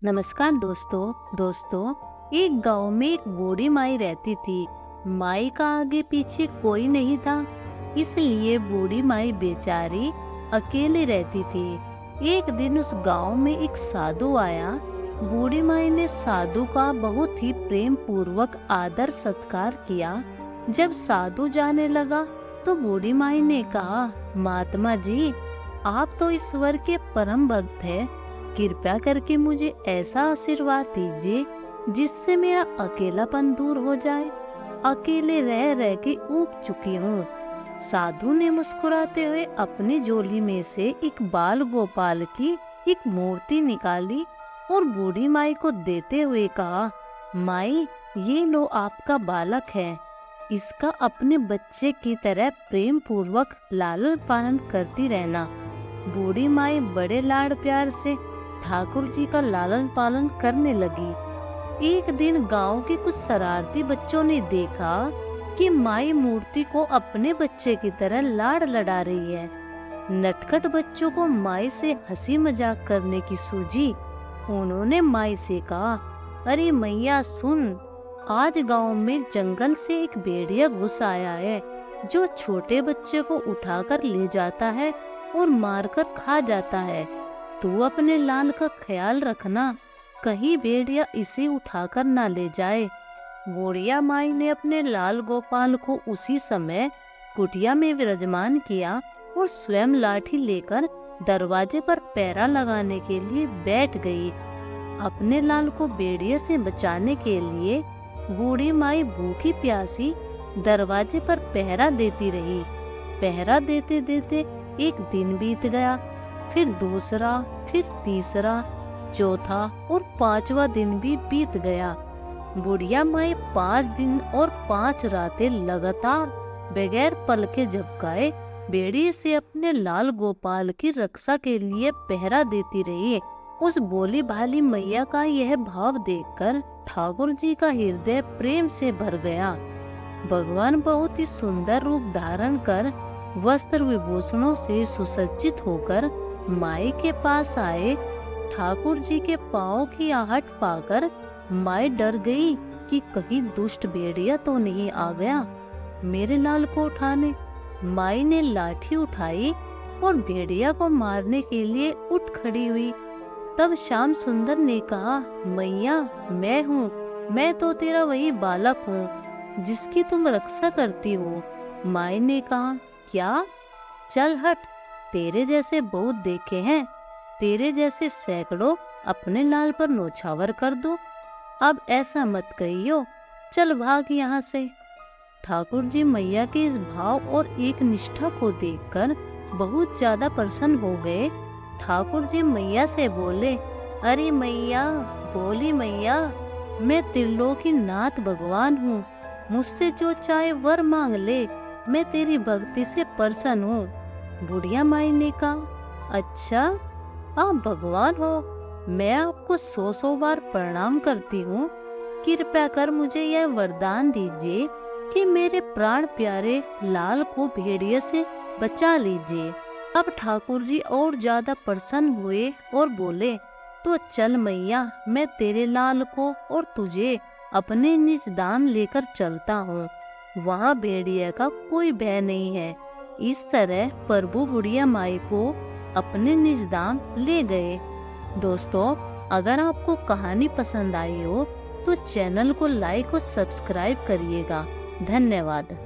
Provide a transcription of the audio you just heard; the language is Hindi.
नमस्कार दोस्तों, एक गांव में एक बूढ़ी माई रहती थी। माई का आगे पीछे कोई नहीं था, इसलिए बूढ़ी माई बेचारी अकेली रहती थी। एक दिन उस गांव में एक साधु आया। बूढ़ी माई ने साधु का बहुत ही प्रेम पूर्वक आदर सत्कार किया। जब साधु जाने लगा तो बूढ़ी माई ने कहा, महात्मा जी, आप तो ईश्वर के परम भक्त हैं। कृपया करके मुझे ऐसा आशीर्वाद दीजिए जिससे मेरा अकेलापन दूर हो जाए। अकेले रह रह के ऊब चुकी हूँ। साधु ने मुस्कुराते हुए अपनी झोली में से एक बाल गोपाल की एक मूर्ति निकाली और बूढ़ी माई को देते हुए कहा, माई, ये लो आपका बालक है। इसका अपने बच्चे की तरह प्रेम पूर्वक लालन पालन करती रहना। बूढ़ी माई बड़े लाड़ प्यार से ठाकुर जी का लालन पालन करने लगी। एक दिन गांव के कुछ शरारती बच्चों ने देखा कि माई मूर्ति को अपने बच्चे की तरह लाड़ लड़ा रही है। नटखट बच्चों को माई से हंसी मजाक करने की सूझी। उन्होंने माई से कहा, अरे मैया सुन, आज गांव में जंगल से एक भेड़िया घुस आया है जो छोटे बच्चे को उठाकर ले जाता है और मारकर खा जाता है। तू अपने लाल का ख्याल रखना, कहीं भेड़िया इसे उठाकर ना ले जाए। बुढ़िया माई ने अपने लाल गोपाल को उसी समय कुटिया में विराजमान किया और स्वयं लाठी लेकर दरवाजे पर पहरा लगाने के लिए बैठ गई। अपने लाल को भेड़िया से बचाने के लिए बूढ़ी माई भूखी प्यासी दरवाजे पर पहरा देती रही। पहरा देते देते एक दिन बीत गया, फिर दूसरा, फिर तीसरा, चौथा और पांचवा दिन भी बीत गया। बुढ़िया माई 5 दिन और 5 रातें लगातार बगैर पल के झपकाए भेड़िए से अपने लाल गोपाल की रक्षा के लिए पहरा देती रही। उस भोली भाली मैया का यह भाव देखकर ठाकुर जी का हृदय प्रेम से भर गया। भगवान बहुत ही सुंदर रूप धारण कर वस्त्र विभूषणों से सुसज्जित होकर माई के पास आए। ठाकुर जी के पाँव की आहट पाकर माई डर गई कि कहीं दुष्ट भेड़िया तो नहीं आ गया मेरे लाल को उठाने। माई ने लाठी उठाई और भेड़िया को मारने के लिए उठ खड़ी हुई। तब श्याम सुंदर ने कहा, मैया, मैं हूँ, मैं तो तेरा वही बालक हूँ जिसकी तुम रक्षा करती हो। माई ने कहा, क्या? चल हट, तेरे जैसे बहुत देखे हैं, तेरे जैसे सैकड़ों अपने लाल पर नौछावर कर दो। अब ऐसा मत कहियो, चल भाग यहाँ से। ठाकुर जी मैया के इस भाव और एक निष्ठा को देखकर बहुत ज्यादा प्रसन्न हो गए। ठाकुर जी मैया से बोले, अरे मैया, बोली मैया, मैं त्रिलोकी नाथ भगवान हूँ, मुझसे जो चाहे वर मांग ले, मैं तेरी भक्ति से प्रसन्न हूँ। बुढ़िया माई ने कहा, अच्छा, आप भगवान हो, मैं आपको 100 बार प्रणाम करती हूँ। कृपया कर मुझे यह वरदान दीजिए कि मेरे प्राण प्यारे लाल को भेड़िए से बचा लीजिए। अब ठाकुर जी और ज्यादा प्रसन्न हुए और बोले, तो चल मैया, मैं तेरे लाल को और तुझे अपने निज धाम लेकर चलता हूँ। वहाँ भेड़िया का कोई भय नहीं है। इस तरह प्रभु बुढ़िया माई को अपने निज धाम ले गए। दोस्तों, अगर आपको कहानी पसंद आई हो तो चैनल को लाइक और सब्सक्राइब करिएगा। धन्यवाद।